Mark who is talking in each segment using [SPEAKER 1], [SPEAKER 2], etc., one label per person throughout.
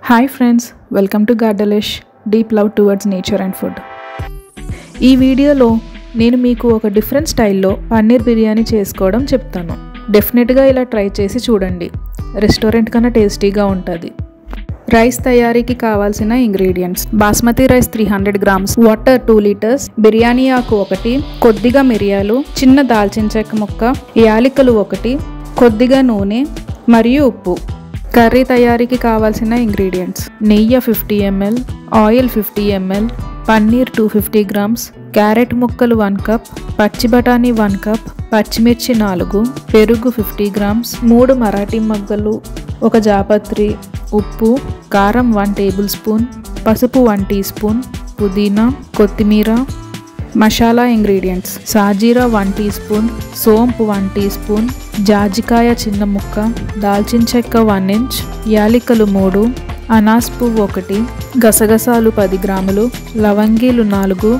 [SPEAKER 1] Hi friends, welcome to Gardelish, deep love towards nature and food. ఈ వీడియోలో నేను మీకు ఒక డిఫరెంట్ స్టైల్లో పన్నీర్ బిర్యానీ చేసుకోవడం చెప్తాను. డెఫినెట్గా ఇలా ట్రై చేసి చూడండి. రెస్టారెంట్ కన్నా టేస్టీగా ఉంటుంది. రైస్ తయారీకి కావాల్సిన ingredients: basmati rice 300 grams, water 2 litres, biryani ఆకు 1, కొద్దిగా మిరియాలు, చిన్న దాల్చిన చెక్క ముక్క, యాలకులు 1, కొద్దిగా నూనె మరియు ఉప్పు. కర్రీ తయారీకి కావాల్సిన ఇంగ్రీడియంట్స్: నెయ్యి 50 ml, oil 50 ml, paneer 250 grams, carrot ముక్కలు 1 కప్, పచ్చి బఠానీ 1 కప్, పచ్చిమిర్చి 4, పెరుగు 50 గ్రామ్స్, 3 మరాఠీ మొగ్గలు, 1 జాపత్రి, ఉప్పు, కారం 1 టేబుల్ స్పూన్, పసుపు 1 టీ స్పూన్, పుదీనా, కొత్తిమీర. మసాలా ఇంగ్రీడియంట్స్: సాజీరా 1 టీ స్పూన్, సోంపు 1 టీ స్పూన్, జాజికాయ చిన్న ముక్క, దాల్చిన చెక్క 1 ఇంచ్, యాలకులు 3, అనాస్ పువ్వు 1, గసగసాలు 10 గ్రాములు, లవంగీలు 4,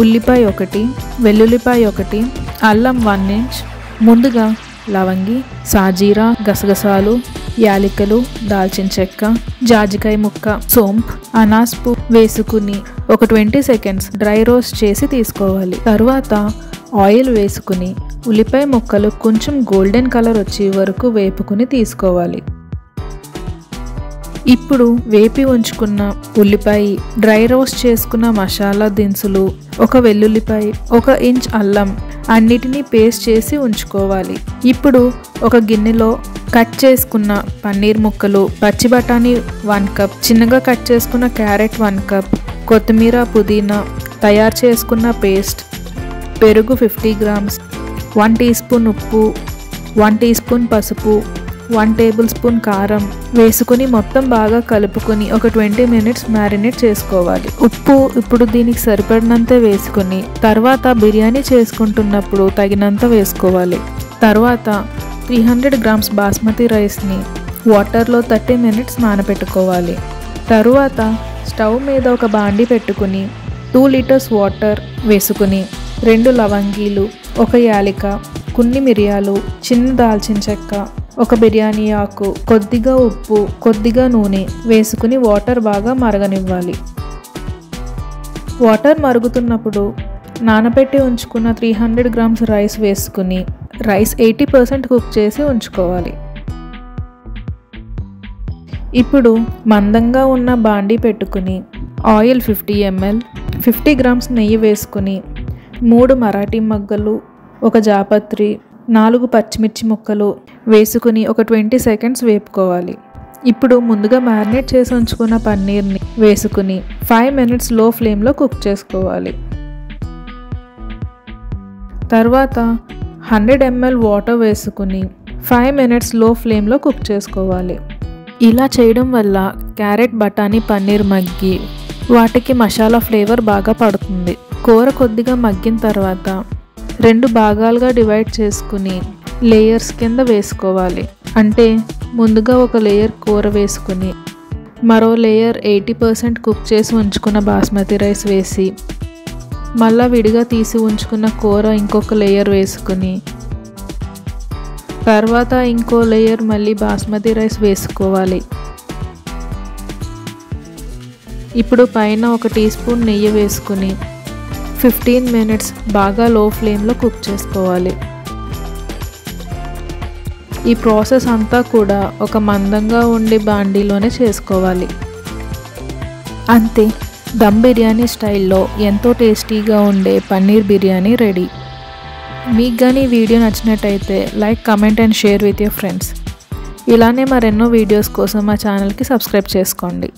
[SPEAKER 1] ఉల్లిపాయ 1, వెల్లుల్లిపాయ 1, అల్లం 1 ఇంచ్. ముందుగా లవంగి, సాజీరా, గసగసాలు, యాలకులు, దాల్చిన చెక్క, జాజికాయ ముక్క, సోంపు, అనాస్ పువ్వు వేసుకుని ఒక 20 సెకండ్స్ డ్రై రోస్ట్ చేసి తీసుకోవాలి. తరువాత ఆయిల్ వేసుకుని ఉల్లిపాయ ముక్కలు కొంచెం గోల్డెన్ కలర్ వచ్చే వరకు వేపుకుని తీసుకోవాలి. ఇప్పుడు వేపి ఉంచుకున్న ఉల్లిపాయ, డ్రై రోస్ట్ చేసుకున్న మసాలా దినుసులు, 1 వెల్లుల్లిపాయ, 1 ఇంచ్ అల్లం అన్నిటినీ పేస్ట్ చేసి ఉంచుకోవాలి. ఇప్పుడు ఒక గిన్నెలో కట్ చేసుకున్న పన్నీర్ ముక్కలు, పచ్చి బఠానీ 1 కప్, చిన్నగా కట్ చేసుకున్న క్యారెట్ 1 కప్, కొత్తిమీర, పుదీనా, తయారు చేసుకున్న పేస్ట్, పెరుగు 50 గ్రామ్స్, 1 టీ స్పూన్ ఉప్పు, 1 టీ స్పూన్ పసుపు, 1 టేబుల్ స్పూన్ కారం వేసుకుని మొత్తం బాగా కలుపుకొని ఒక 20 మినిట్స్ మ్యారినేట్ చేసుకోవాలి. ఉప్పు ఇప్పుడు దీనికి సరిపడినంత వేసుకుని తర్వాత బిర్యానీ చేసుకుంటున్నప్పుడు తగినంత వేసుకోవాలి. తర్వాత 300 గ్రామ్స్ బాస్మతి రైస్ని వాటర్లో 30 మినిట్స్ నానబెట్టుకోవాలి. తరువాత స్టవ్ మీద ఒక బాండి పెట్టుకుని 2 లీటర్స్ వాటర్ వేసుకుని 2 లవంగీలు, 1 యాలక, కొన్ని మిరియాలు, చిన్న దాల్చిన చెక్క, 1 బిర్యానీ ఆకు, కొద్దిగా ఉప్పు, కొద్దిగా నూనె వేసుకుని వాటర్ బాగా మరగనివ్వాలి. వాటర్ మరుగుతున్నప్పుడు నానబెట్టి ఉంచుకున్న 300 గ్రామ్స్ రైస్ వేసుకుని రైస్ 80% కుక్ చేసి ఉంచుకోవాలి. ఇప్పుడు మందంగా ఉన్న బాండీ పెట్టుకుని ఆయిల్ 50 ml, 50 గ్రామ్స్ నెయ్యి వేసుకుని 3 మరాఠీ మొగ్గలు, 1 జాపత్రి, 4 పచ్చిమిర్చి ముక్కలు వేసుకుని ఒక 20 సెకండ్స్ వేపుకోవాలి. ఇప్పుడు ముందుగా మ్యారినేట్ చేసి ఉంచుకున్న పన్నీర్ని వేసుకుని 5 మినిట్స్ లో ఫ్లేమ్లో కుక్ చేసుకోవాలి. తర్వాత 100 ml వాటర్ వేసుకుని 5 మినిట్స్ లో ఫ్లేమ్లో కుక్ చేసుకోవాలి. ఇలా చేయడం వల్ల క్యారెట్, బఠానీ, పన్నీర్ మగ్గి వాటికి మసాలా ఫ్లేవర్ బాగా పడుతుంది. కూర కొద్దిగా మగ్గిన తర్వాత 2 భాగాలుగా డివైడ్ చేసుకుని లేయర్స్ కింద వేసుకోవాలి. అంటే ముందుగా ఒక లేయర్ కూర వేసుకుని మరో లేయర్ 80% కుక్ చేసి ఉంచుకున్న బాస్మతి రైస్ వేసి మళ్ళా విడిగా తీసి ఉంచుకున్న కూర ఇంకొక లేయర్ వేసుకుని తర్వాత ఇంకో లేయర్ మళ్ళీ బాస్మతి రైస్ వేసుకోవాలి. ఇప్పుడు పైన 1 టీ స్పూన్ నెయ్యి వేసుకుని 15 మినిట్స్ బాగా లో ఫ్లేమ్లో కుక్ చేసుకోవాలి. ఈ ప్రాసెస్ అంతా కూడా ఒక మందంగా ఉండే బాండీలోనే చేసుకోవాలి. అంతే, దమ్ బిర్యానీ స్టైల్లో ఎంతో టేస్టీగా ఉండే పన్నీర్ బిర్యానీ రెడీ. మీకు కానీ వీడియో నచ్చినట్టయితే like, comment and share with your friends. ఇలానే మరెన్నో వీడియోస్ కోసం మా ఛానల్కి సబ్స్క్రైబ్ చేసుకోండి.